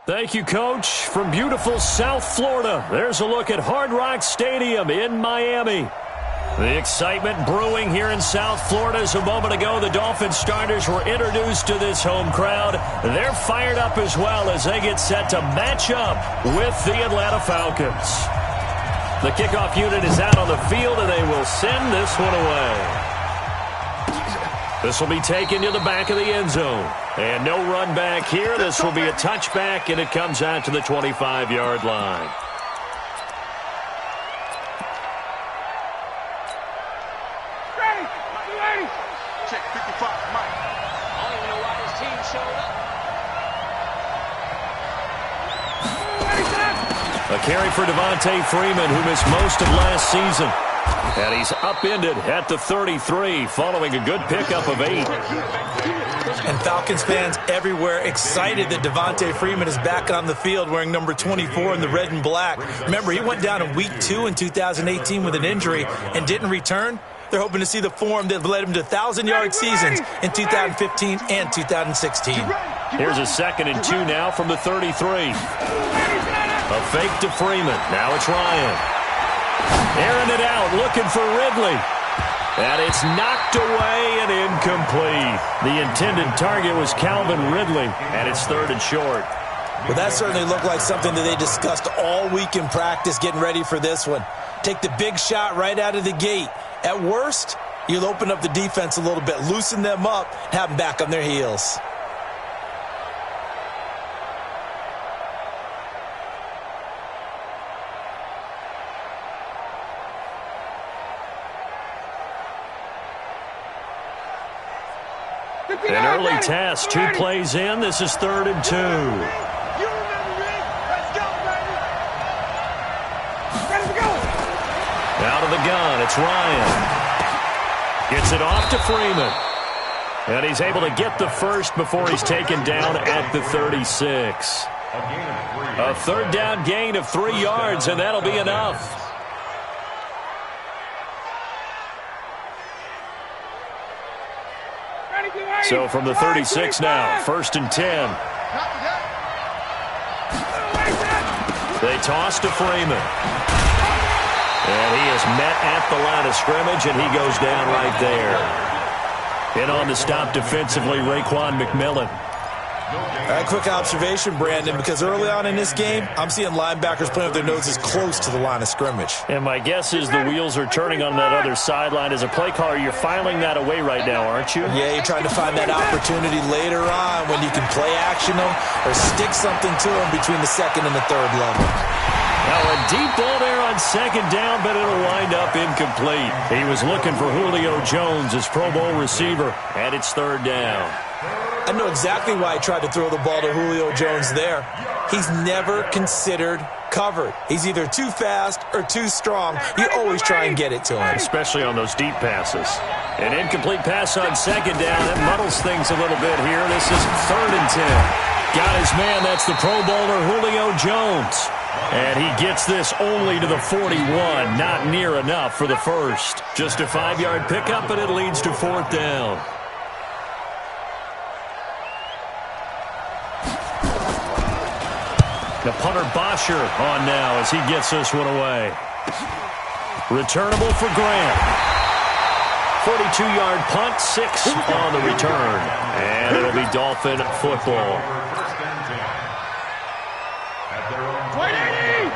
Thank you, Coach. From beautiful South Florida, there's a look at Hard Rock Stadium in Miami. The excitement brewing here in South Florida as a moment ago the Dolphins starters were introduced to this home crowd. They're fired up as well as they get set to match up with the Atlanta Falcons. The kickoff unit is out on the field, and they will send this one away. This will be taken to the back of the end zone. And no run back here. This will be a touchback, and it comes out to the 25-yard line. Check 55, Mike. I don't even know why this team showed up. A carry for Devontae Freeman, who missed most of last season. And he's upended at the 33 following a good pickup of 8. And Falcons fans everywhere excited that Devontae Freeman is back on the field wearing number 24 in the red and black. Remember, he went down in Week 2 in 2018 with an injury and didn't return. They're hoping to see the form that led him to 1,000-yard seasons in 2015 and 2016. Here's a 2nd and 2 now from the 33. A fake to Freeman. Now it's Ryan. Airing it out, looking for Ridley. And it's knocked away and incomplete. The intended target was Calvin Ridley, and it's 3rd and short. Well, that certainly looked like something that they discussed all week in practice getting ready for this one. Take the big shot right out of the gate. At worst, you'll open up the defense a little bit, loosen them up, have them back on their heels. An early test, 2 plays in. This is 3rd and 2. Out of the gun, it's Ryan. Gets it off to Freeman. And he's able to get the first before he's taken down at the 36. A 3rd down gain of 3 yards, and that'll be enough. So from the 36 now, 1st and 10. They toss to Freeman. And he is met at the line of scrimmage, and he goes down right there. In on to stop defensively, Raekwon McMillan. A quick observation, Brandon, because early on in this game, I'm seeing linebackers playing with their noses close to the line of scrimmage. And my guess is the wheels are turning on that other sideline. As a play caller, you're filing that away right now, aren't you? Yeah, you're trying to find that opportunity later on when you can play action them or stick something to them between the 2nd and the 3rd level. Now a deep ball there on 2nd down, but it'll wind up incomplete. He was looking for Julio Jones, his Pro Bowl receiver, and it's 3rd down. I know exactly why I tried to throw the ball to Julio Jones there. He's never considered covered. He's either too fast or too strong. You always try and get it to him. Especially on those deep passes. An incomplete pass on 2nd down. That muddles things a little bit here. This is 3rd and 10. Got his man. That's the Pro Bowler Julio Jones. And he gets this only to the 41. Not near enough for the first. Just a 5-yard pickup, and it leads to 4th down. The punter Bosher on now as he gets this one away. Returnable for Grant. 42-yard punt, 6 on the return. And it'll be Dolphin football. 180!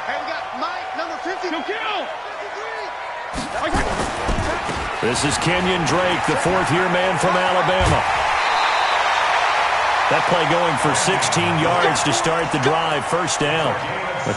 Hey, we got Mike, number 50. No kill! This is Kenyon Drake, the 4th-year man from Alabama. That play going for 16 yards to start the drive, 1st down.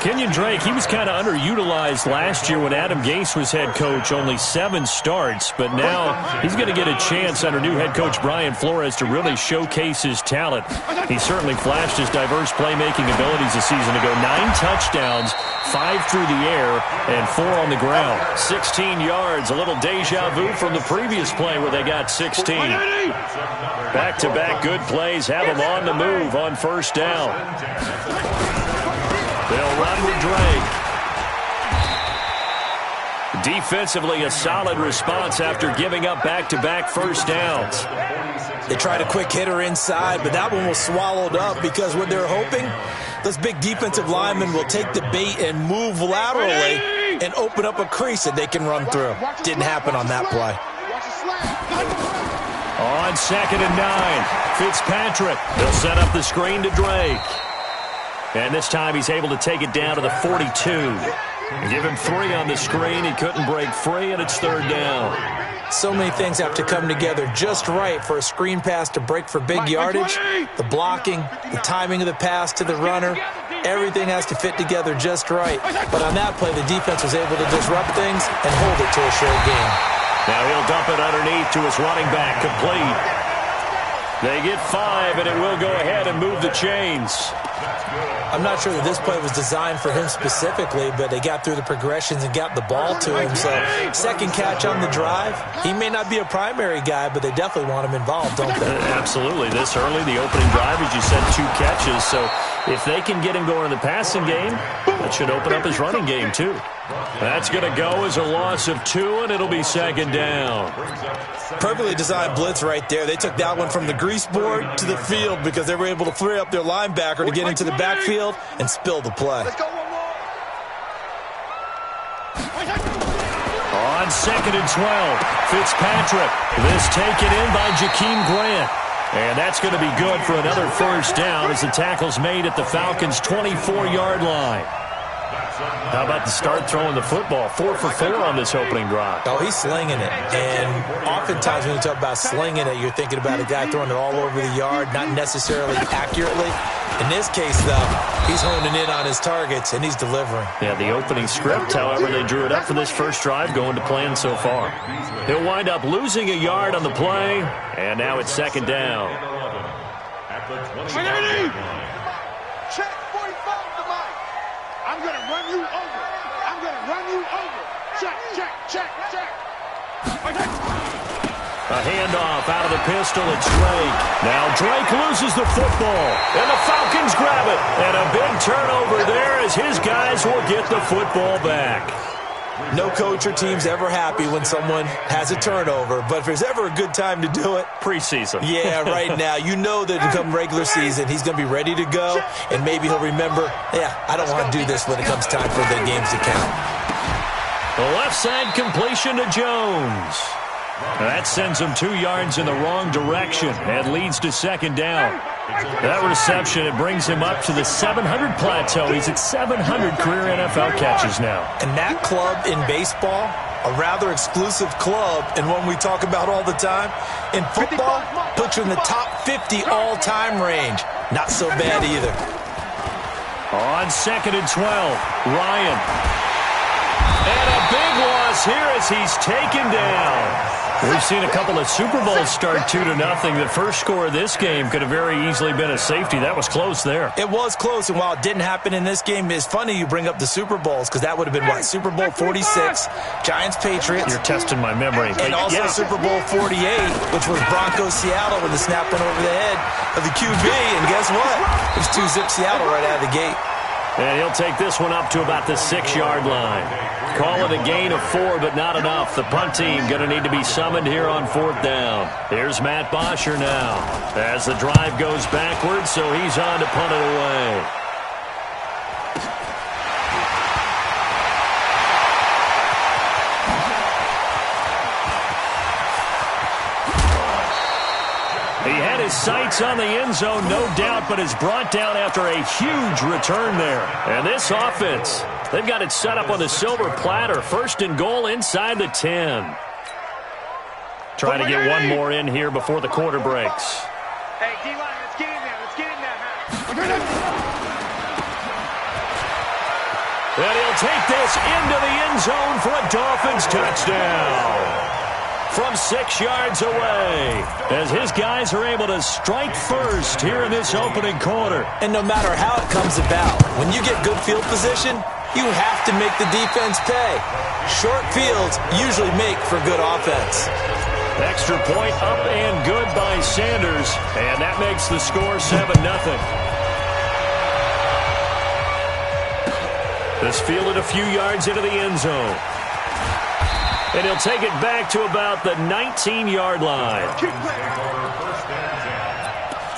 Kenyon Drake, he was kind of underutilized last year when Adam Gase was head coach, only 7 starts, but now he's going to get a chance under new head coach Brian Flores to really showcase his talent. He certainly flashed his diverse playmaking abilities a season ago. 9 touchdowns, 5 through the air, and 4 on the ground. 16 yards, a little deja vu from the previous play where they got 16. Back-to-back good plays have them on the move on 1st down. They'll run with Drake. Defensively, a solid response after giving up back-to-back 1st downs. They tried a quick hitter inside, but that one was swallowed up because what they're hoping, those big defensive linemen will take the bait and move laterally and open up a crease that they can run through. Didn't happen on that play. On 2nd and 9, Fitzpatrick. They'll set up the screen to Drake. And this time he's able to take it down to the 42. Give him 3 on the screen. He couldn't break free, and it's 3rd down. So many things have to come together just right for a screen pass to break for big yardage. The blocking, the timing of the pass to the runner, everything has to fit together just right. But on that play, the defense was able to disrupt things and hold it to a short game. Now he'll dump it underneath to his running back, complete. They get 5, and it will go ahead and move the chains. I'm not sure that this play was designed for him specifically, but they got through the progressions and got the ball to him. So, second catch on the drive. He may not be a primary guy, but they definitely want him involved, don't they? Absolutely. This early, the opening drive, as you said, 2 catches. So, if they can get him going in the passing game, that should open up his running game, too. That's going to go as a loss of 2, and it'll be 2nd down. Perfectly designed blitz right there. They took that one from the grease board to the field because they were able to free up their linebacker to get into the backfield and spill the play. On 2nd and 12, Fitzpatrick. This taken in by Jakeem Grant. And that's going to be good for another 1st down as the tackle's made at the Falcons' 24-yard line. How about the start throwing the football? 4 for 4 on this opening drive. Oh, he's slinging it. And oftentimes when you talk about slinging it, you're thinking about a guy throwing it all over the yard, not necessarily accurately. In this case, though, he's honing in on his targets, and he's delivering. Yeah, the opening script, however, they drew it up for this first drive going to plan so far. He'll wind up losing a yard on the play, and now it's 2nd down. Check 45 to Mike. I'm going to run you over. I'm going to run you over. Check, check, check, check. A handoff out of the pistol. It's Drake. Now Drake loses the football, and the Falcons grab it. And a big turnover there as his guys will get the football back. No coach or team's ever happy when someone has a turnover, but if there's ever a good time to do it, preseason. Yeah, right now. You know that come regular season, he's going to be ready to go, and maybe he'll remember, I don't want to do this when it comes time for the games to count. The left side completion to Jones. That sends him 2 yards in the wrong direction and leads to 2nd down. That reception, it brings him up to the 700 plateau. He's at 700 career NFL catches now. And that club in baseball, a rather exclusive club, and one we talk about all the time. In football, puts you in the top 50 all-time range. Not so bad either. On 2nd and 12, Ryan. And a big loss here as he's taken down. We've seen a couple of Super Bowls start 2-0. The first score of this game could have very easily been a safety. That was close there. It was close, and while it didn't happen in this game, it's funny you bring up the Super Bowls because that would have been, what, Super Bowl 46, Giants-Patriots. You're testing my memory. And also Super Bowl 48, which was Broncos-Seattle when the snap went over the head of the QB, and guess what? It was 2-zip Seattle right out of the gate. And he'll take this one up to about the 6-yard line. Call it a gain of 4, but not enough. The punt team going to need to be summoned here on 4th down. Here's Matt Bosher now as the drive goes backwards, so he's on to punt it away. He had his sights on the end zone, no doubt, but is brought down after a huge return there. And this offense, they've got it set up on the silver platter. 1st and goal inside the 10. Trying to get one more in here before the quarter breaks. Hey, D-line, let's get in there. Let's get in there, And he'll take this into the end zone for a Dolphins touchdown. From 6 yards away, as his guys are able to strike first here in this opening quarter. And no matter how it comes about, when you get good field position, you have to make the defense pay. Short fields usually make for good offense. Extra point up and good by Sanders, and that makes the score 7-0. This fielded a few yards into the end zone. And he'll take it back to about the 19-yard line. First and 10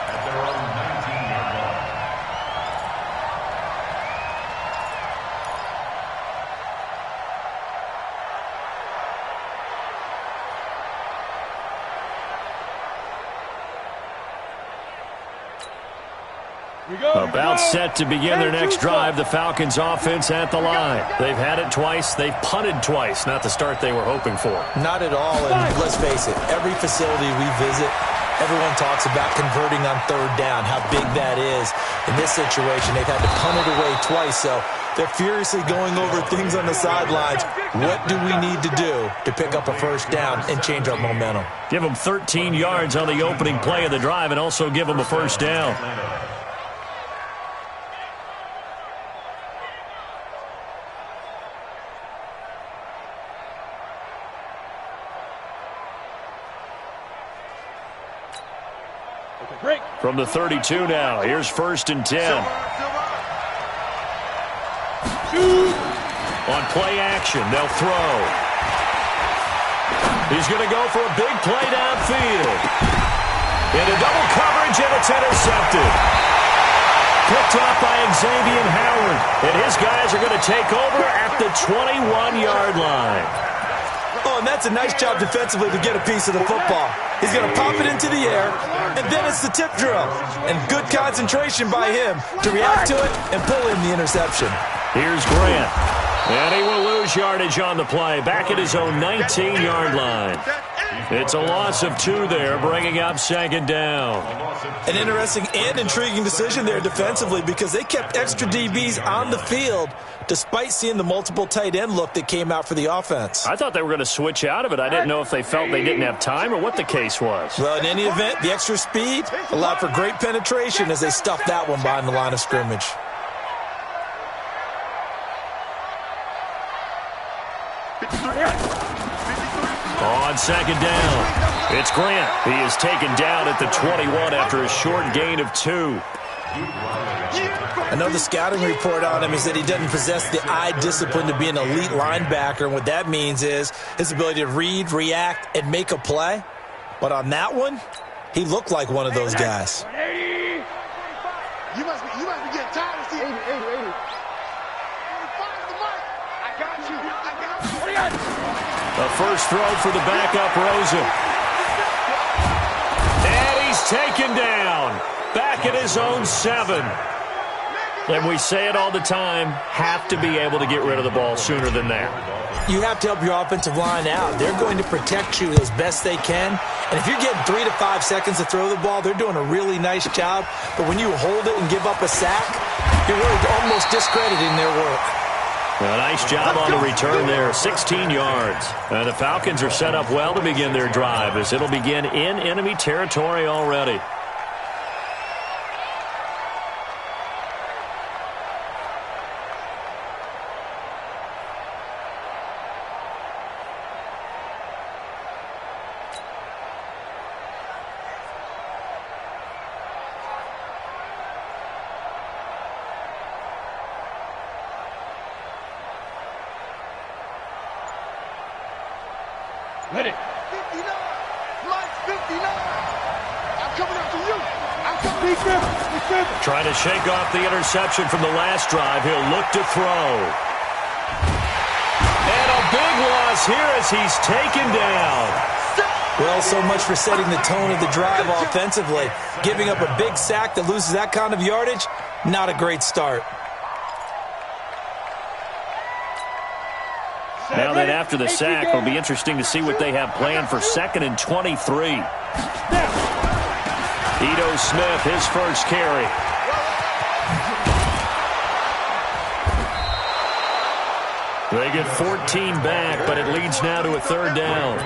at their own 19-yard line. About set to begin their next drive, the Falcons offense at the line. They've had it twice. They've punted twice. Not the start they were hoping for. Not at all, and let's face it, every facility we visit, everyone talks about converting on third down, how big that is. In this situation, they've had to punt it away twice, so they're furiously going over things on the sidelines. What do we need to do to pick up a first down and change our momentum? Give them 13 yards on the opening play of the drive and also give them a first down. From the 32 now, here's 1st and 10. On play action, they'll throw. He's going to go for a big play downfield. Into double coverage, and it's intercepted. Picked off by Xavier Howard. And his guys are going to take over at the 21-yard line. Oh, and that's a nice job defensively to get a piece of the football. He's going to pop it into the air, and then it's the tip drill. And good concentration by him to react to it and pull in the interception. Here's Grant. And he will lose yardage on the play. Back at his own 19-yard line. It's a loss of 2 there, bringing up 2nd down. An interesting and intriguing decision there defensively because they kept extra DBs on the field despite seeing the multiple tight end look that came out for the offense. I thought they were going to switch out of it. I didn't know if they felt they didn't have time or what the case was. Well, in any event, the extra speed allowed for great penetration as they stuffed that one behind the line of scrimmage. On 2nd down, it's Grant. He is taken down at the 21 after a short gain of 2. I know the scouting report on him is that he doesn't possess the eye discipline to be an elite linebacker, and what that means is his ability to read, react, and make a play. But on that one, he looked like one of those guys. You must be getting tired of seeing 80. I got you. A first throw for the backup, Rosen. And he's taken down. Back at his own 7. And we say it all the time, have to be able to get rid of the ball sooner than that. You have to help your offensive line out. They're going to protect you as best they can. And if you're getting 3 to 5 seconds to throw the ball, they're doing a really nice job. But when you hold it and give up a sack, you're really almost discrediting their work. A nice job on the return there, 16 yards. And the Falcons are set up well to begin their drive as it'll begin in enemy territory already. Ready. 59. Lights 59. I'm coming up to you. I'm coming up to you. Trying to shake off the interception from the last drive. He'll look to throw. And a big loss here as he's taken down. Well, so much for setting the tone of the drive offensively. Giving up a big sack that loses that kind of yardage, not a great start. Now then, after the sack, it'll be interesting to see what they have planned for 2nd and 23. Ito Smith, his first carry. They get 14 back, but it leads now to a 3rd down.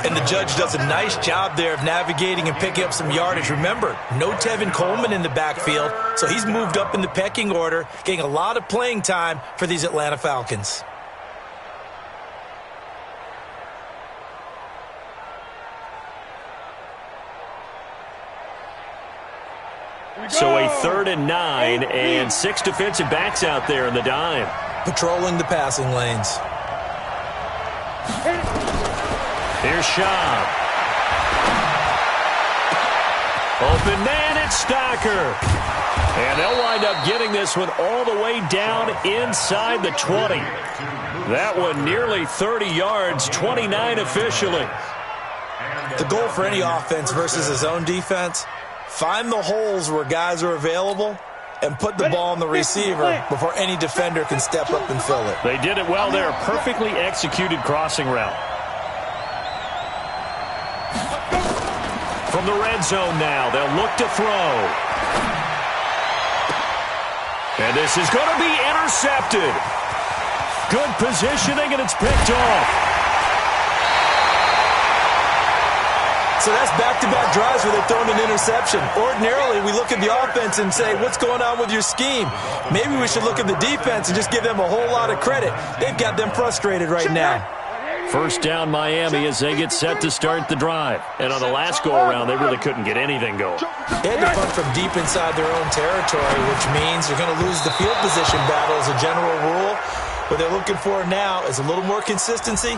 And the judge does a nice job there of navigating and picking up some yardage. Remember, no Tevin Coleman in the backfield, so he's moved up in the pecking order, getting a lot of playing time for these Atlanta Falcons. So a 3rd and 9 and 6 defensive backs out there in the dime. Patrolling the passing lanes. Here's Schaub. Open man, it's Stocker. And they'll wind up getting this one all the way down inside the 20. That one nearly 30 yards, 29 officially. The goal for any offense versus his own defense, find the holes where guys are available and put the ball on the receiver before any defender can step up and fill it. They did it well there. Perfectly executed crossing route. From the red zone now, they'll look to throw. And this is going to be intercepted. Good positioning, and it's picked off. So that's back-to-back drives where they've thrown an interception. Ordinarily, we look at the offense and say, what's going on with your scheme? Maybe we should look at the defense and just give them a whole lot of credit. They've got them frustrated right now. First down Miami as they get set to start the drive. And on the last go-around, they really couldn't get anything going. They had to punt from deep inside their own territory, which means you're going to lose the field position battle as a general rule. What they're looking for now is a little more consistency,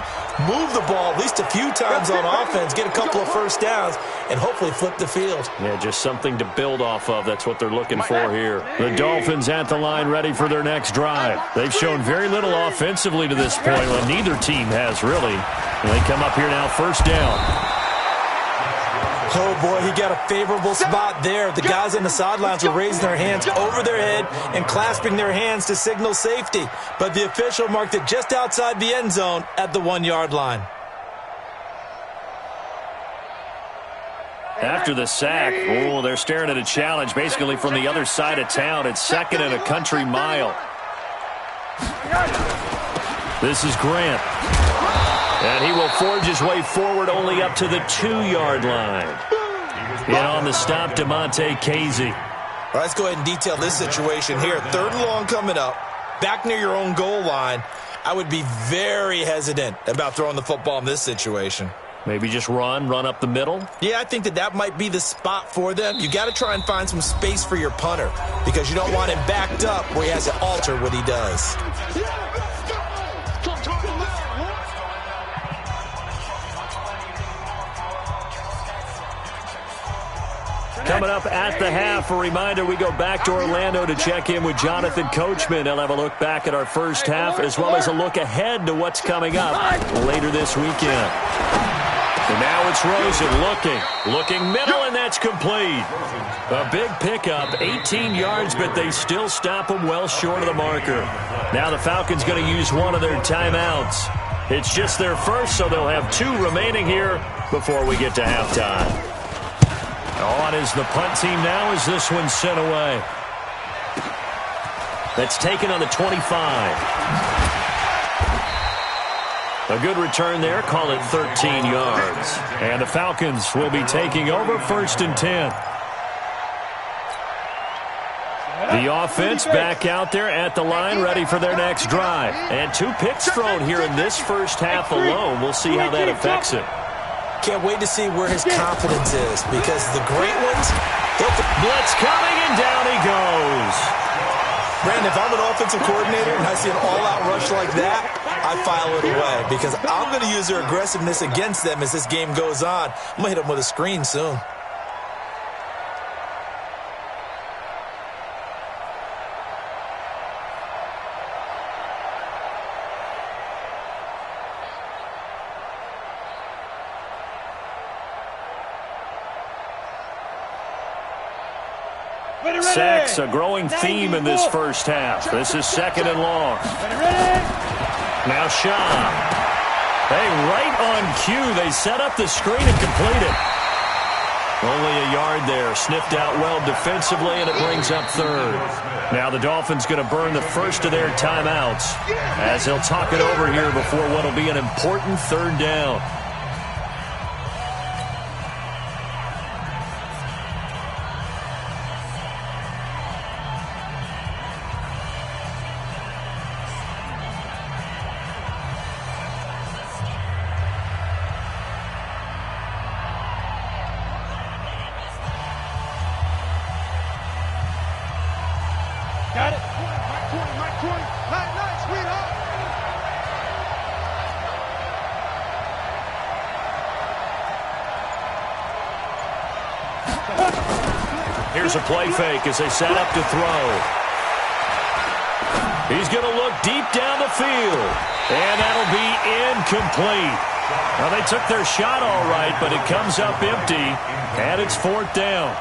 move the ball at least a few times on offense, get a couple of first downs, and hopefully flip the field. Yeah, just something to build off of. That's what they're looking for here. The Dolphins at the line ready for their next drive. They've shown very little offensively to this point. Well, neither team has really. And they come up here now, first down. Oh, boy, he got a favorable spot there. The guys on the sidelines were raising their hands over their head and clasping their hands to signal safety. But the official marked it just outside the end zone at the 1-yard line. After the sack, they're staring at a challenge basically from the other side of town. It's second and a country mile. This is Grant. And he will forge his way forward only up to the 2-yard line. And on the stop, Damontae Kazee. All right, let's go ahead and detail this situation here. 3rd and long coming up, back near your own goal line. I would be very hesitant about throwing the football in this situation. Maybe just run up the middle? Yeah, I think that might be the spot for them. You got to try and find some space for your punter because you don't want him backed up where he has to alter what he does. Coming up at the half, a reminder, we go back to Orlando to check in with Jonathan Coachman. He'll have a look back at our first half as well as a look ahead to what's coming up later this weekend. And now it's Rosen looking middle, and that's complete. A big pickup, 18 yards, but they still stop him well short of the marker. Now the Falcons going to use one of their timeouts. It's just their first, so they'll have 2 remaining here before we get to halftime. On is the punt team now as this one's sent away. That's taken on the 25. A good return there. Call it 13 yards. And the Falcons will be taking over 1st and 10. The offense back out there at the line ready for their next drive. And 2 picks thrown here in this first half alone. We'll see how that affects it. Can't wait to see where his confidence is because the great ones, blitz coming, and down he goes. Brandon, if I'm an offensive coordinator and I see an all-out rush like that, I file it away because I'm going to use their aggressiveness against them as this game goes on. I'm going to hit them with a screen soon. Sacks, a growing theme in this first half. This is 2nd and long. Now Schaub. Hey, right on cue. They set up the screen and complete it. Only a yard there. Sniffed out well defensively, and it brings up 3rd. Now the Dolphins going to burn the first of their timeouts as they'll talk it over here before what will be an important 3rd down. Got it. Mike 20, Mike 20. Nice, sweetheart. Here's a play fake as they set up to throw. He's going to look deep down the field. And that'll be incomplete. Well, they took their shot all right, but it comes up empty, and it's 4th down.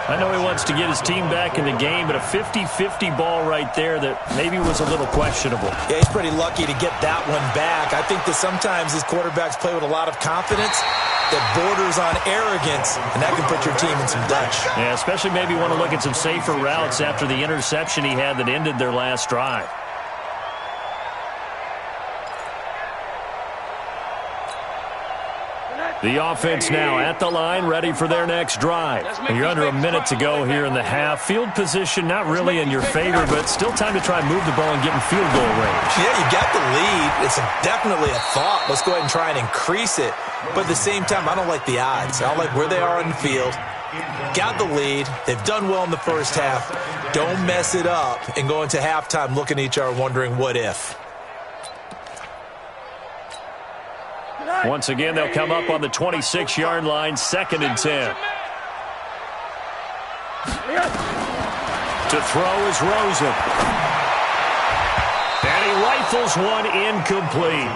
I know he wants to get his team back in the game, but a 50-50 ball right there that maybe was a little questionable. Yeah, he's pretty lucky to get that one back. I think that sometimes these quarterbacks play with a lot of confidence that borders on arrogance, and that can put your team in some Dutch. Yeah, especially maybe want to look at some safer routes after the interception he had that ended their last drive. The offense now at the line, ready for their next drive. You're under a minute to go here in the half. Field position not really in your favor, but still time to try and move the ball and get in field goal range. Yeah, you got the lead. It's definitely a thought. Let's go ahead and try and increase it. But at the same time, I don't like the odds. I don't like where they are on the field. Got the lead. They've done well in the first half. Don't mess it up and go into halftime looking at each other wondering what if. Once again, they'll come up on the 26-yard line, 2nd and 10. To throw is Rosen. And he rifles one incomplete.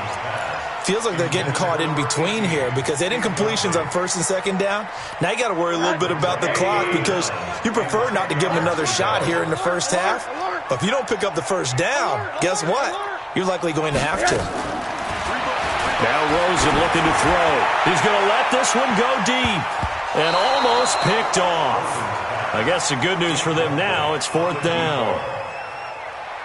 Feels like they're getting caught in between here because they had incompletions on 1st and 2nd down. Now you got to worry a little bit about the clock because you prefer not to give them another shot here in the first half. But if you don't pick up the first down, guess what? You're likely going to have to. Now Rosen looking to throw. He's going to let this one go deep. And almost picked off. I guess the good news for them now, it's 4th down.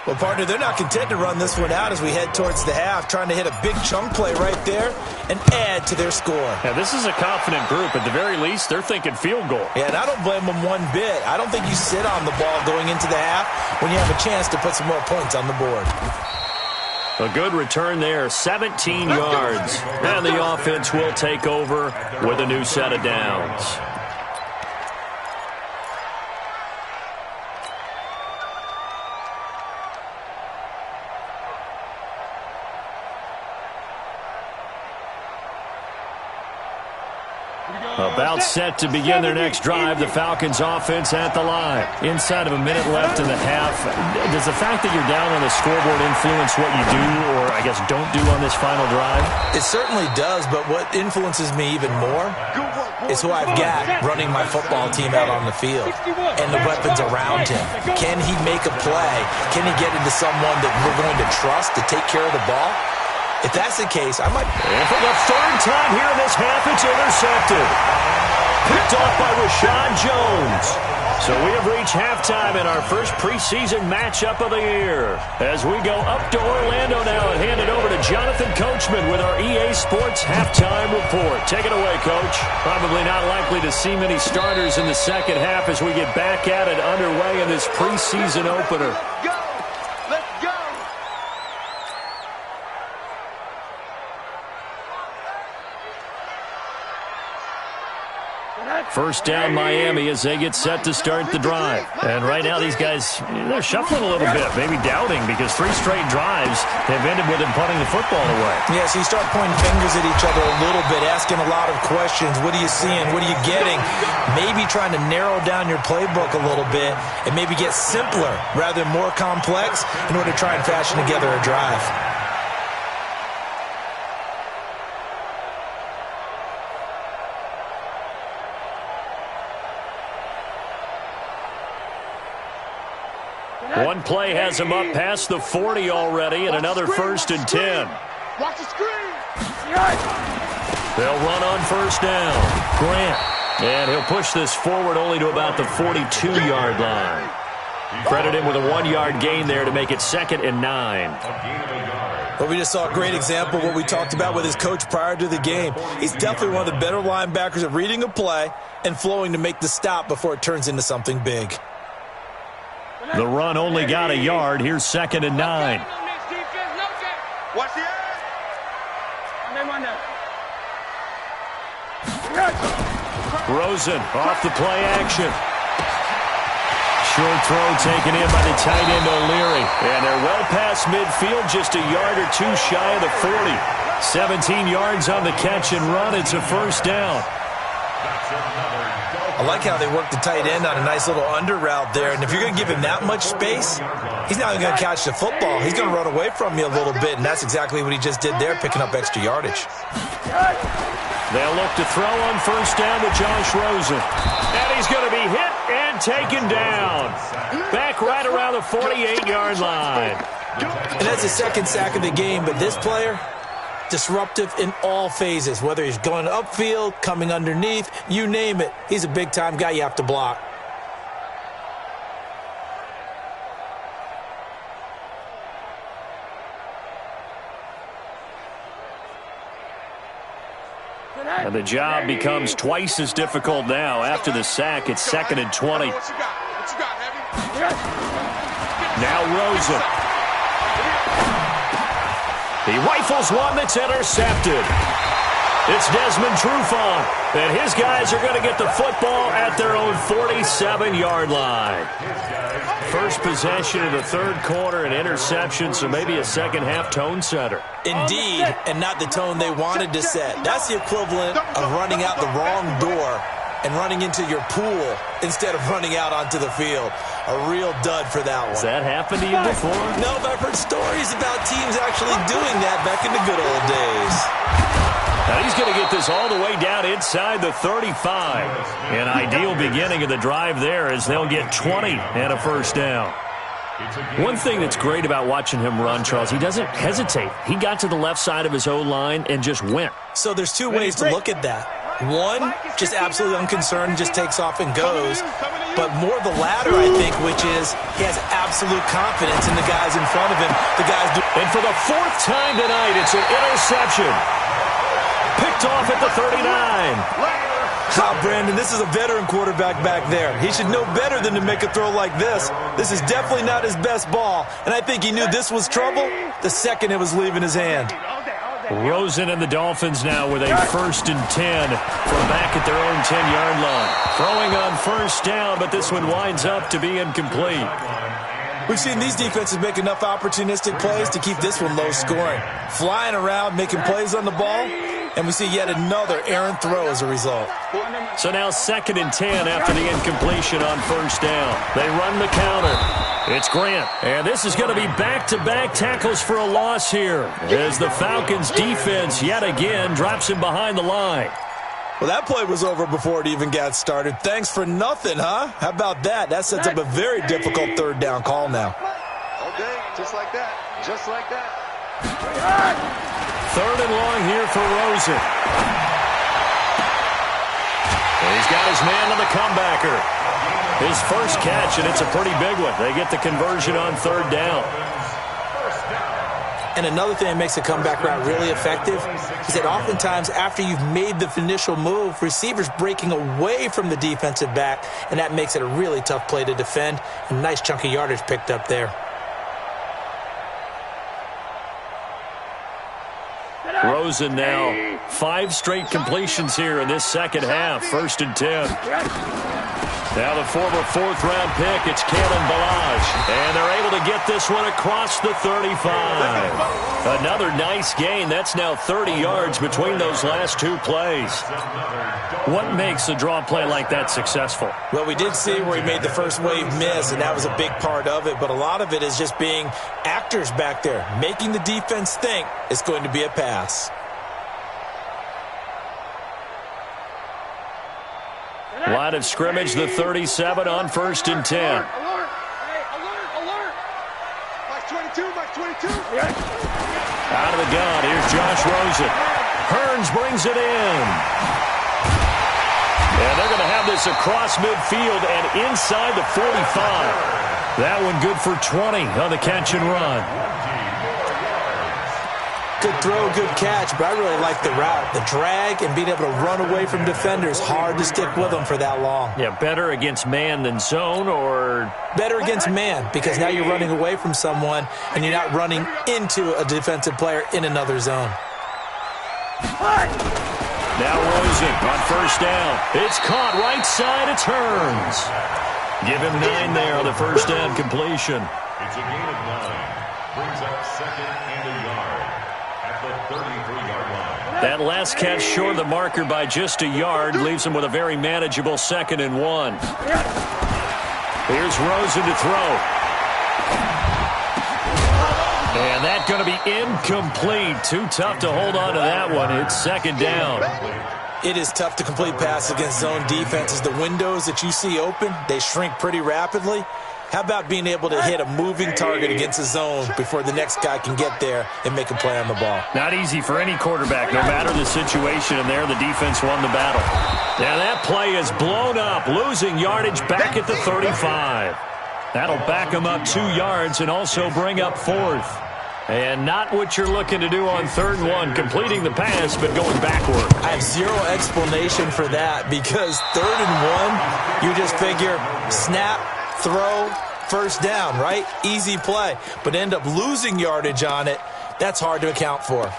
Well, partner, they're not content to run this one out as we head towards the half, trying to hit a big chunk play right there and add to their score. Yeah, this is a confident group. At the very least, they're thinking field goal. Yeah, and I don't blame them one bit. I don't think you sit on the ball going into the half when you have a chance to put some more points on the board. A good return there, 17 yards. And the offense will take over with a new set of downs. About set to begin their next drive, the Falcons offense at the line. Inside of a minute left in the half. Does the fact that you're down on the scoreboard influence what you do or, I guess, don't do on this final drive? It certainly does, but what influences me even more is who I've got running my football team out on the field and the weapons around him. Can he make a play? Can he get into someone that we're going to trust to take care of the ball? If that's the case, I might... And for the 3rd time here in this half, it's intercepted. Picked off by Rashad Jones. So we have reached halftime in our first preseason matchup of the year. As we go up to Orlando now and hand it over to Jonathan Coachman with our EA Sports Halftime Report. Take it away, Coach. Probably not likely to see many starters in the second half as we get back at it underway in this preseason opener. First down Miami as they get set to start the drive. And right now these guys, they're shuffling a little bit, maybe doubting because 3 straight drives have ended with them punting the football away. Yeah, so you start pointing fingers at each other a little bit, asking a lot of questions. What are you seeing? What are you getting? Maybe trying to narrow down your playbook a little bit and maybe get simpler rather than more complex in order to try and fashion together a drive. One play has him up past the 40 already, and another 1st and 10. Watch the screen. They'll run on 1st down. Grant. And he'll push this forward only to about the 42-yard line. Credit him with a 1-yard gain there to make it 2nd and 9. Well, we just saw a great example of what we talked about with his coach prior to the game. He's definitely one of the better linebackers at reading a play and flowing to make the stop before it turns into something big. The run only got a yard. Here's 2nd and 9. Watch the Rosen off the play action. Short throw taken in by the tight end O'Leary. And they're well past midfield, just a yard or 2 shy of the 40. 17 yards on the catch and run. It's a 1st down. I like how they work the tight end on a nice little under route there. And if you're going to give him that much space, he's not going to catch the football. He's going to run away from you a little bit, and that's exactly what he just did there, picking up extra yardage. They'll look to throw on first down to Josh Rosen. And he's going to be hit and taken down. Back right around the 48-yard line. And that's the second sack of the game, but this player, disruptive in all phases, whether he's going upfield, coming underneath, you name it. He's a big-time guy you have to block. And the job becomes twice as difficult now. After the sack, it's 2nd and 20. Now Rosen. He rifles one that's intercepted. It's Desmond Trufant, and his guys are going to get the football at their own 47-yard line. First possession of the third quarter, an interception, so maybe a second-half tone setter. Indeed, and not the tone they wanted to set. That's the equivalent of running out the wrong door and running into your pool instead of running out onto the field. A real dud for that one. Has that happened to you before? No, but I've heard stories about teams actually doing that back in the good old days. Now he's going to get this all the way down inside the 35. An ideal beginning of the drive there as they'll get 20 and a first down. One thing that's great about watching him run, Charles, he doesn't hesitate. He got to the left side of his O-line and just went. So there's two ways to look at that. One, just absolutely unconcerned, just takes off and goes. But more the latter, I think, which is he has absolute confidence in the guys in front of him. And for the fourth time tonight, it's an interception. Picked off at the 39. Brandon, this is a veteran quarterback back there. He should know better than to make a throw like this. This is definitely not his best ball, and I think he knew this was trouble the second it was leaving his hand. Rosen and the Dolphins now with a 1st and 10 from back at their own 10-yard line. Throwing on first down, but this one winds up to be incomplete. We've seen these defenses make enough opportunistic plays to keep this one low scoring. Flying around, making plays on the ball, and we see yet another errant throw as a result. So now 2nd and 10 after the incompletion on first down. They run the counter. It's Grant. And this is going to be back-to-back tackles for a loss here as the Falcons defense yet again drops him behind the line. Well, that play was over before it even got started. Thanks for nothing, huh? How about that? That sets up a very difficult third down call now. Okay, just like that. Just like that. 3rd and long here for Rosen. And he's got his man on the comebacker. His first catch, and it's a pretty big one. They get the conversion on 3rd down. And another thing that makes a comeback route really effective is that oftentimes after you've made the initial move, receivers breaking away from the defensive back, and that makes it a really tough play to defend. A nice chunk of yardage picked up there. Rosen now 5 straight completions here in this second half. 1st and 10. Now the former 4th-round pick, it's Kalen Ballage. And they're able to get this one across the 35. Another nice gain. That's now 30 yards between those last 2 plays. What makes a draw play like that successful? Well, we did see where he made the first wave miss, and that was a big part of it. But a lot of it is just being actors back there, making the defense think it's going to be a pass. Line of scrimmage, the 37 on 1st and 10. Alert! Hey, alert! Mike 22, Mike 22. Out of the gun, here's Josh Rosen. Hearns brings it in. And they're going to have this across midfield and inside the 45. That one good for 20 on the catch and run. Good throw, good catch, but I really like the route. The drag and being able to run away from defenders, hard to stick with them for that long. Yeah, better against man than zone, or? Better against man, because now you're running away from someone and you're not running into a defensive player in another zone. Now Rosen on first down. It's caught right side, it's Hearns. Give him 9 there on the first down completion. It's a gain of 9. Brings up 2nd and a yard. At That last catch short of the marker by just a yard leaves him with a very manageable 2nd and 1. Here's Rosen to throw. And that's going to be incomplete. Too tough to hold on to that one. It's 2nd down. It is tough to complete passes against zone defenses. The windows that you see open, they shrink pretty rapidly. How about being able to hit a moving target against a zone before the next guy can get there and make a play on the ball? Not easy for any quarterback, no matter the situation, and there the defense won the battle. Now that play is blown up, losing yardage back at the 35. That'll back him up 2 yards and also bring up 4th. And not what you're looking to do on 3rd and 1, completing the pass, but going backward. I have zero explanation for that because 3rd and 1, you just figure snap, throw, 1st down, right? Easy play. But end up losing yardage on it. That's hard to account for.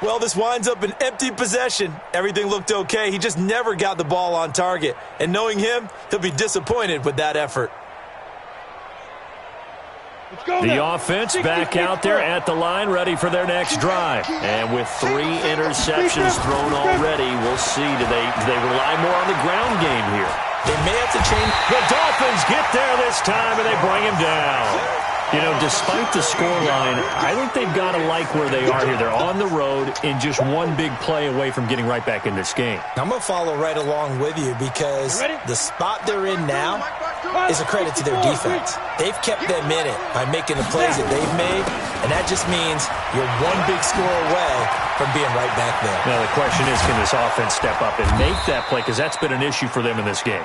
Well, this winds up an empty possession. Everything looked okay. He just never got the ball on target. And knowing him, he'll be disappointed with that effort. The offense back out there at the line, ready for their next drive. And with 3 interceptions thrown already, we'll see. Do they rely more on the ground game here? They may have to change. The Dolphins get there this time, and they bring him down. You know, despite the scoreline, I think they've got to like where they are here. They're on the road and just one big play away from getting right back in this game. I'm going to follow right along with you because the spot they're in now is a credit to their defense. They've kept them in it by making the plays that they've made, and that just means you're one big score away from being right back there. Now, the question is, can this offense step up and make that play? Because that's been an issue for them in this game.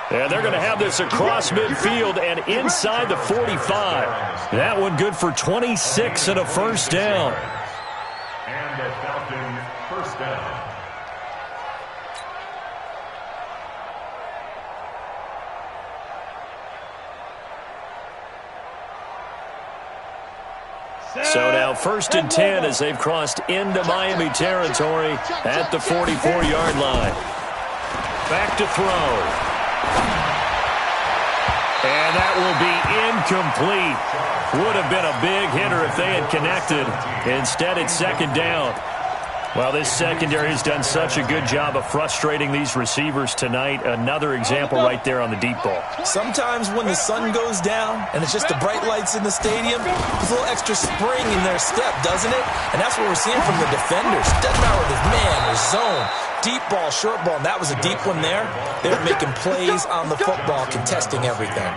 And they're going to have this across midfield and inside the 45. That one good for 26 and a 1st down. And a Falcon 1st down. So now 1st and 10 as they've crossed into Miami territory at the 44-yard line. Back to throw. And that will be incomplete. Would have been a big hitter if they had connected. Instead, it's 2nd down. Well, this secondary has done such a good job of frustrating these receivers tonight. Another example right there on the deep ball. Sometimes when the sun goes down and it's just the bright lights in the stadium, there's a little extra spring in their step, doesn't it? And that's what we're seeing from the defenders. Doesn't matter whether it's man or zone, deep ball, short ball, and that was a deep one there. They're making plays on the football, contesting everything.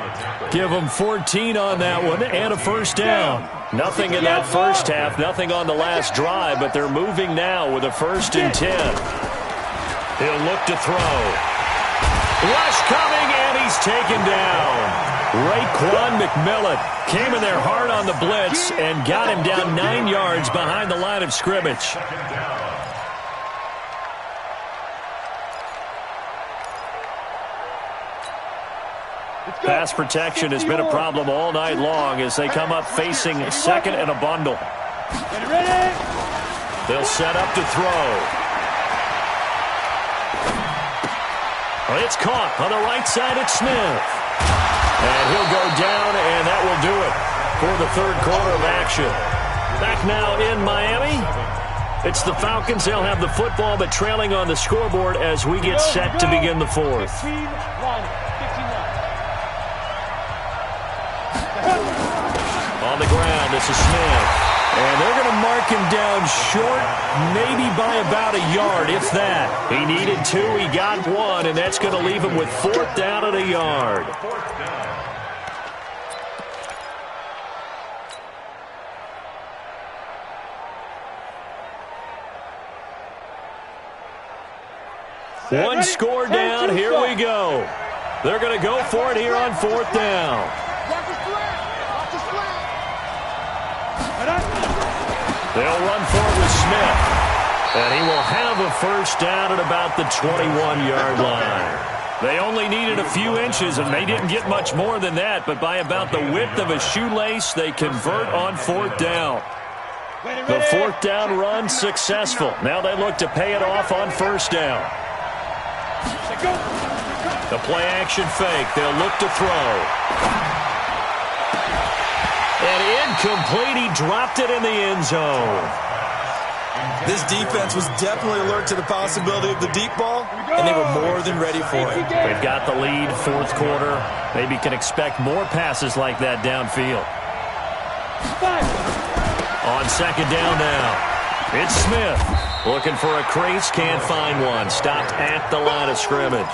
Give them 14 on that one and a 1st down. Nothing in that first half, nothing on the last drive, but they're moving now with a 1st and 10. He'll look to throw. Rush coming, and he's taken down. Raekwon McMillan came in there hard on the blitz and got him down 9 yards behind the line of scrimmage. Pass protection has been a problem all night long as they come up facing 2nd and a bundle. They'll set up to throw. It's caught on the right side at Smith. And he'll go down, and that will do it for the 3rd quarter of action. Back now in Miami. It's the Falcons. They'll have the football, but trailing on the scoreboard as we get set to begin the 4th. On the ground, this is Smith. And they're going to mark him down short, maybe by about a yard, if that. He needed 2, he got 1, and that's going to leave him with 4th down at a yard. One score down, here we go. They're going to go for it here on 4th down. They'll run for it with Smith. And he will have a 1st down at about the 21-yard line. They only needed a few inches, and they didn't get much more than that. But by about the width of a shoelace, they convert on 4th down. The 4th down run successful. Now they look to pay it off on 1st down. The play-action fake. They'll look to throw. And incomplete. He dropped it in the end zone. This defense was definitely alert to the possibility of the deep ball, and they were more than ready for it. They've got the lead, fourth quarter. Maybe can expect more passes like that downfield. On second down now. It's Smith. Looking for a crease, can't find one. Stopped at the line of scrimmage.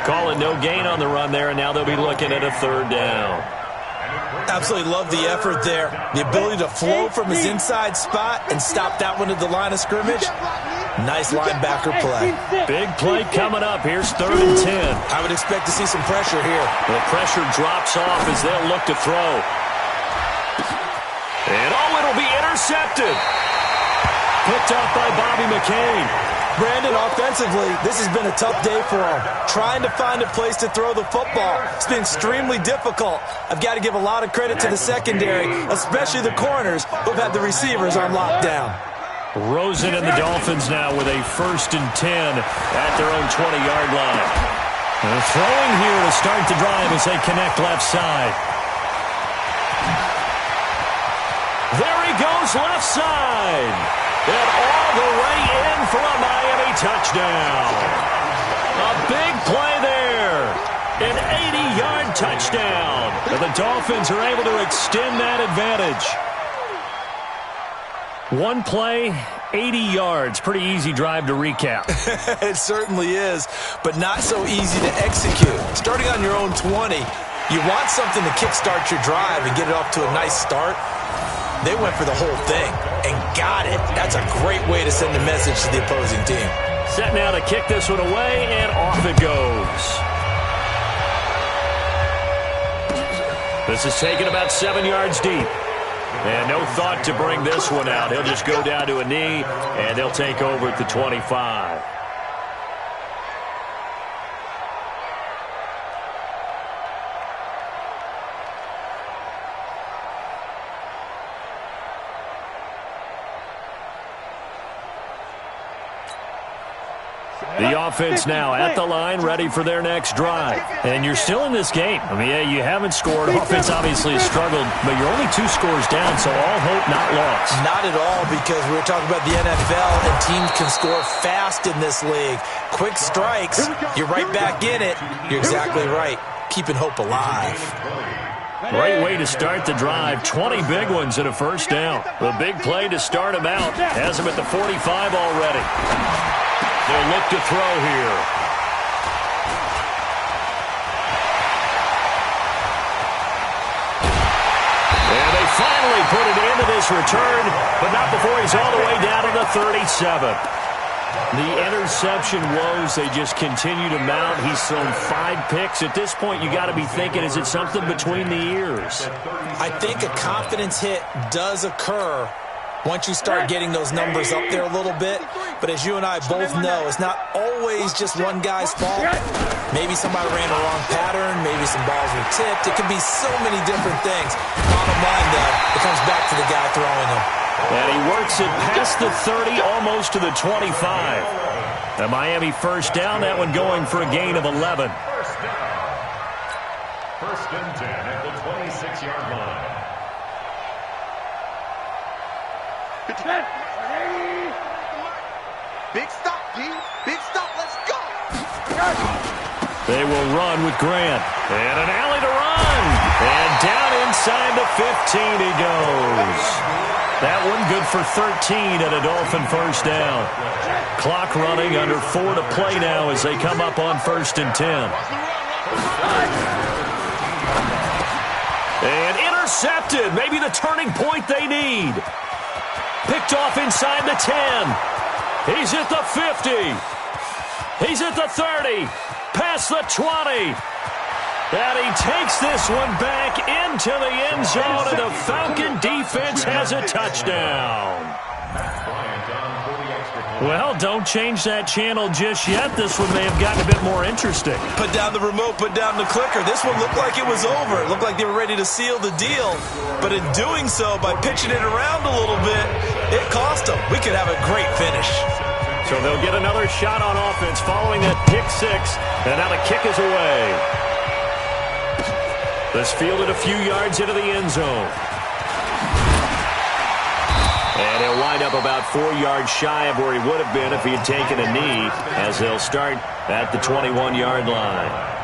Calling no gain on the run there, and now they'll be looking at a third down. Absolutely love the effort there. The ability to flow from his inside spot and stop that one at the line of scrimmage. Nice linebacker play. Big play coming up. Here's 3rd and 10. I would expect to see some pressure here. The pressure drops off as they'll look to throw. And it'll be intercepted. Picked up by Bobby McCain. Brandon, offensively, this has been a tough day for him. Trying to find a place to throw the football. It's been extremely difficult. I've got to give a lot of credit to the secondary, especially the corners who've had the receivers on lockdown. Rosen and the Dolphins now with a 1st and 10 at their own 20-yard line. They're throwing here to start the drive as they connect left side. There he goes left side. And all the way in for a Miami touchdown. A big play there. An 80-yard touchdown. And the Dolphins are able to extend that advantage. One play, 80 yards. Pretty easy drive to recap. It certainly is, but not so easy to execute. Starting on your own 20, you want something to kickstart your drive and get it off to a nice start. They went for the whole thing and got it. That's a great way to send a message to the opposing team. Set now to kick this one away, and off it goes. This is taken about 7 yards deep. And no thought to bring this one out. He'll just go down to a knee, and they'll take over at the 25. The offense now at the line, ready for their next drive. And you're still in this game. I mean, yeah, you haven't scored. Offense obviously has struggled, but you're only 2 scores down, so all hope not lost. Not at all, because we were talking about the NFL, and teams can score fast in this league. Quick strikes, you're right back in it. You're exactly right. Keeping hope alive. Great way to start the drive. 20 big ones and a first down. The big play to start him out. Has him at the 45 already. They'll look to throw here. And they finally put it into this return, but not before he's all the way down to the 37. The interception woes, they just continue to mount. He's thrown 5 picks. At this point, you got to be thinking, is it something between the ears? I think a confidence hit does occur once you start getting those numbers up there a little bit. But as you and I both know, it's not always just one guy's fault. Maybe somebody ran a wrong pattern. Maybe some balls were tipped. It can be so many different things. Bottom line, though, it comes back to the guy throwing them. And he works it past the 30, almost to the 25. The Miami first down, that one going for a gain of 11. First and 10 at the 26-yard line. Big stop, D. Big stop. Let's go. They will run with Grant. And an alley to run. And down inside the 15 he goes. That one good for 13 at a Dolphin first down. Clock running, under 4 to play now as they come up on 1st and 10. And intercepted. Maybe the turning point they need. Picked off inside the 10. He's at the 50. He's at the 30. Past the 20. And he takes this one back into the end zone, and the Falcon defense has a touchdown. Well, don't change that channel just yet. This one may have gotten a bit more interesting. Put down the remote, put down the clicker. This one looked like it was over. It looked like they were ready to seal the deal. But in doing so, by pitching it around a little bit, it cost them. We could have a great finish. So they'll get another shot on offense following that pick six. And now the kick is away. This fielded a few yards into the end zone. And he'll wind up about 4 yards shy of where he would have been if he had taken a knee, as they'll start at the 21-yard line.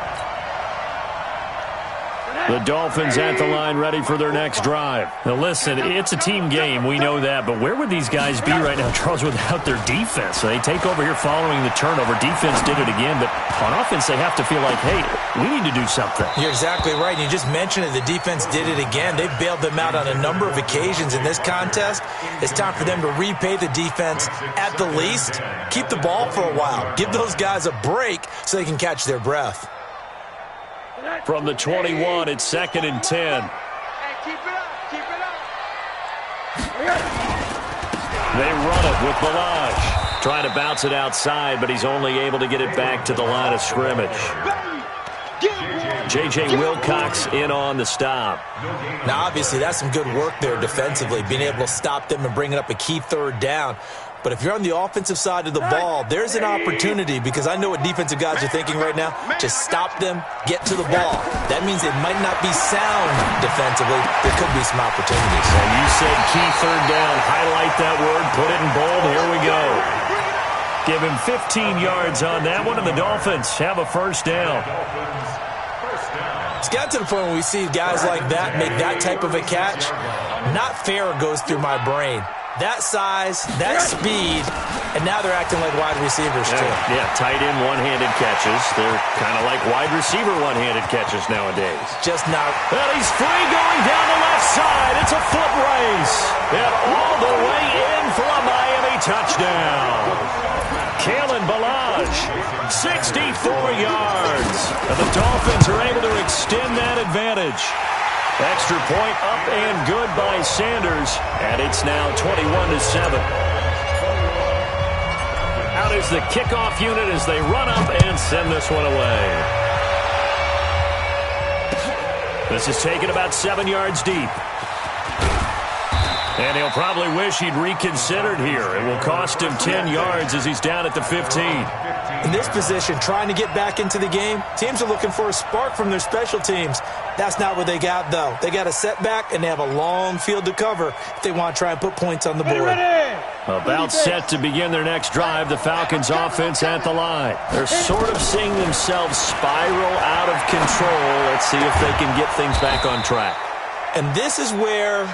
The Dolphins at the line ready for their next drive. Now listen, it's a team game. We know that. But where would these guys be right now, Charles, without their defense? So they take over here following the turnover. Defense did it again. But on offense, they have to feel like, hey, we need to do something. You're exactly right. You just mentioned it. The defense did it again. They bailed them out on a number of occasions in this contest. It's time for them to repay the defense at the least. Keep the ball for a while. Give those guys a break so they can catch their breath. From the 21, it's 2nd and 10. Hey, keep it up. Keep it up. They run it with Ballage. Trying to bounce it outside, but he's only able to get it back to the line of scrimmage. J.J. Wilcox in on the stop. Now, obviously, that's some good work there defensively, being able to stop them and bringing up a key third down. But if you're on the offensive side of the ball, there's an opportunity, because I know what defensive guys are thinking right now. Just stop them, get to the ball. That means it might not be sound defensively. There could be some opportunities. And you said key third down. Highlight that word. Put it in bold. Here we go. Give him 15 yards on that one, and the Dolphins have a first down. It's got to the point where we see guys like that make that type of a catch. Not fair goes through my brain. That size, that speed, and now they're acting like wide receivers, too. Yeah, tight end one-handed catches. They're kind of like wide receiver one-handed catches nowadays. Just not. Well, he's free going down the left side. It's a foot race. And all the way in for a Miami touchdown. Kalen Ballage, 64 yards. And the Dolphins are able to extend that advantage. Extra point up and good by Sanders, and it's now 21-7. Out is the kickoff unit as they run up and send this one away. This is taken about 7 yards deep. And he'll probably wish he'd reconsidered here. It will cost him 10 yards as he's down at the 15. In this position, trying to get back into the game, teams are looking for a spark from their special teams. That's not what they got, though. They got a setback, and they have a long field to cover if they want to try and put points on the board. About set to begin their next drive, the Falcons offense at the line. They're sort of seeing themselves spiral out of control. Let's see if they can get things back on track. And this is where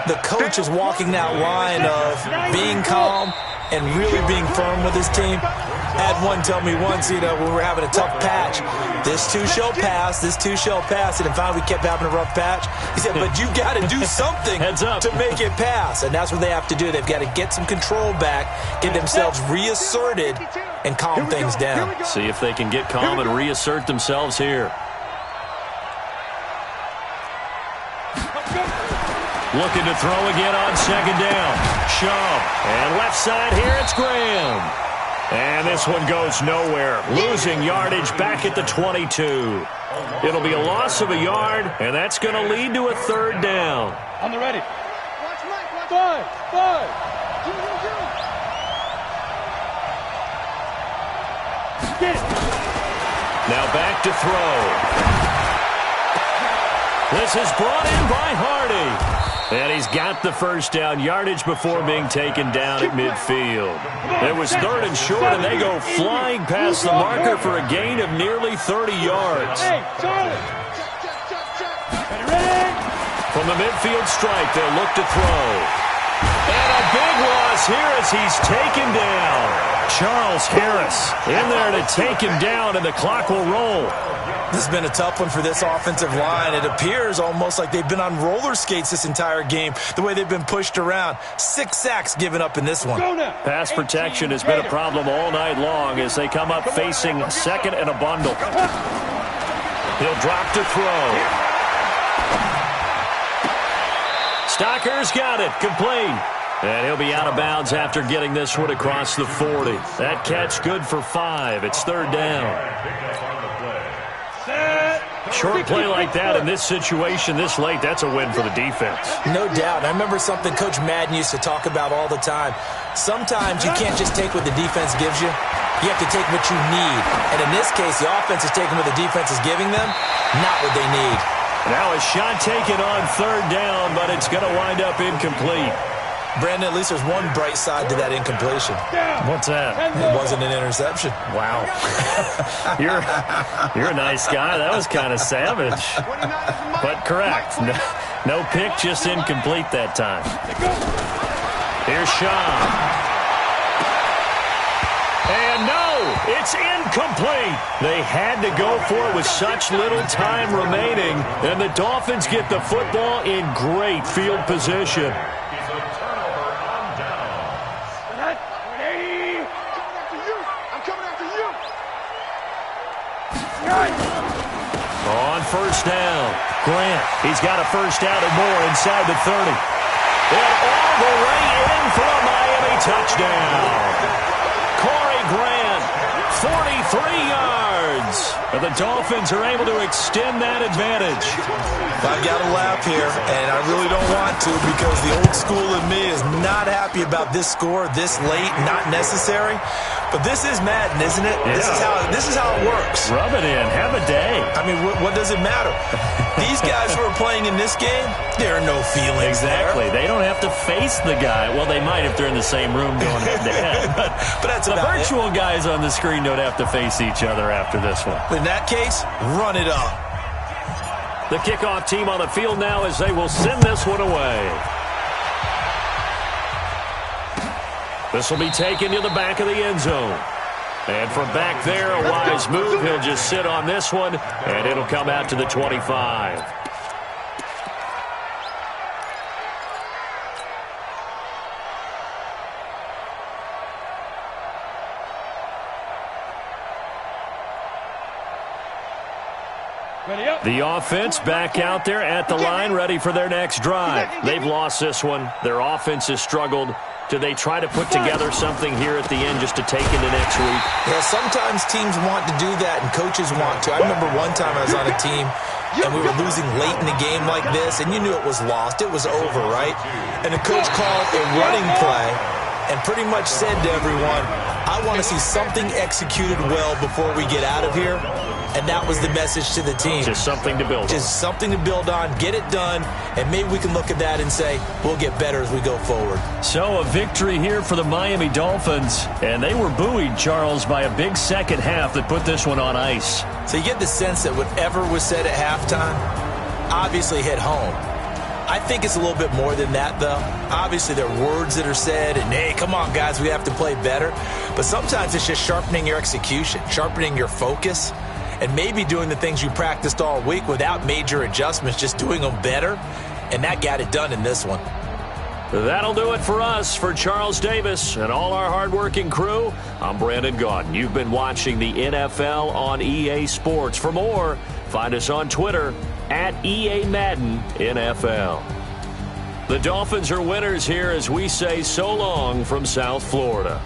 the coach is walking that line of being calm and really being firm with his team. I had one tell me once, when we were having a tough patch, this too shall pass, this too shall pass, and finally we kept having a rough patch. He said, but you got to do something to make it pass, and that's what they have to do. They've got to get some control back, get themselves reasserted, and calm things down. See if they can get calm and reassert themselves here. Looking to throw again on second down. Chubb. And left side here, it's Graham. And this one goes nowhere. Losing yardage back at the 22. It'll be a loss of a yard, and that's going to lead to a third down. On the ready. Watch Mike. Watch 5. Get it. Now back to throw. This is brought in by Hardy. And he's got the first down, yardage before being taken down at midfield. It was third and short, and they go flying past the marker for a gain of nearly 30 yards. Hey, Charlie. From the midfield stripe, they'll look to throw. And a big loss here as he's taken down. Charles Harris in there to take him down, and the clock will roll. This has been a tough one for this offensive line. It appears almost like they've been on roller skates this entire game, the way they've been pushed around. 6 sacks given up in this one. Pass protection has been a problem all night long as they come up facing second and a bundle. He'll drop to throw. Stocker's got it, complete. And he'll be out of bounds after getting this one across the 40. That catch good for 5. It's third down. Short play like that in this situation this late, that's a win for the defense. No doubt. I remember something Coach Madden used to talk about all the time. Sometimes you can't just take what the defense gives you. You have to take what you need. And in this case, the offense is taking what the defense is giving them, not what they need. Now a shot taken on third down, but it's going to wind up incomplete. Brandon, at least there's one bright side to that incompletion. What's that? It wasn't an interception. Wow. You're a nice guy. That was kind of savage. But correct. No pick, just incomplete that time. Here's Shaw. And no, it's incomplete. They had to go for it with such little time remaining. And the Dolphins get the football in great field position. On first down, Grant. He's got a first down and more inside the 30. And all the way in for a Miami touchdown. Corey Grant, 43 yards. And the Dolphins are able to extend that advantage. I got to laugh here, and I really don't want to because the old school in me is not happy about this score this late, not necessary. But this is Madden, isn't it? Yeah. This is how it works. Rub it in. Have a day. I mean, what does it matter? These guys who are playing in this game, there are no feelings exactly. there. They don't have to face the guy. Well, they might if they're in the same room going head-to-head. But that's the about virtual guys on the screen don't have to face each other after this one. In that case, run it up. The kickoff team on the field now as they will send this one away. This will be taken to the back of the end zone. And from back there, a wise move. He'll just sit on this one, and it'll come out to the 25. The offense back out there at the line, ready for their next drive. They've lost this one. Their offense has struggled. Do they try to put together something here at the end just to take into next week? Yeah, sometimes teams want to do that and coaches want to. I remember one time I was on a team and we were losing late in the game like this, and you knew it was lost. It was over, right? And the coach called a running play and pretty much said to everyone, I want to see something executed well before we get out of here. And that was the message to the team. Just something to build on. Just something to build on, get it done, and maybe we can look at that and say, we'll get better as we go forward. So a victory here for the Miami Dolphins. And they were buoyed, Charles, by a big second half that put this one on ice. So you get the sense that whatever was said at halftime obviously hit home. I think it's a little bit more than that, though. Obviously, there are words that are said, and, hey, come on, guys, we have to play better. But sometimes it's just sharpening your execution, sharpening your focus, and maybe doing the things you practiced all week without major adjustments, just doing them better. And that got it done in this one. That'll do it for us. For Charles Davis and all our hardworking crew, I'm Brandon Gaudin. You've been watching the NFL on EA Sports. For more, find us on Twitter at EA Madden NFL. The Dolphins are winners here as we say so long from South Florida.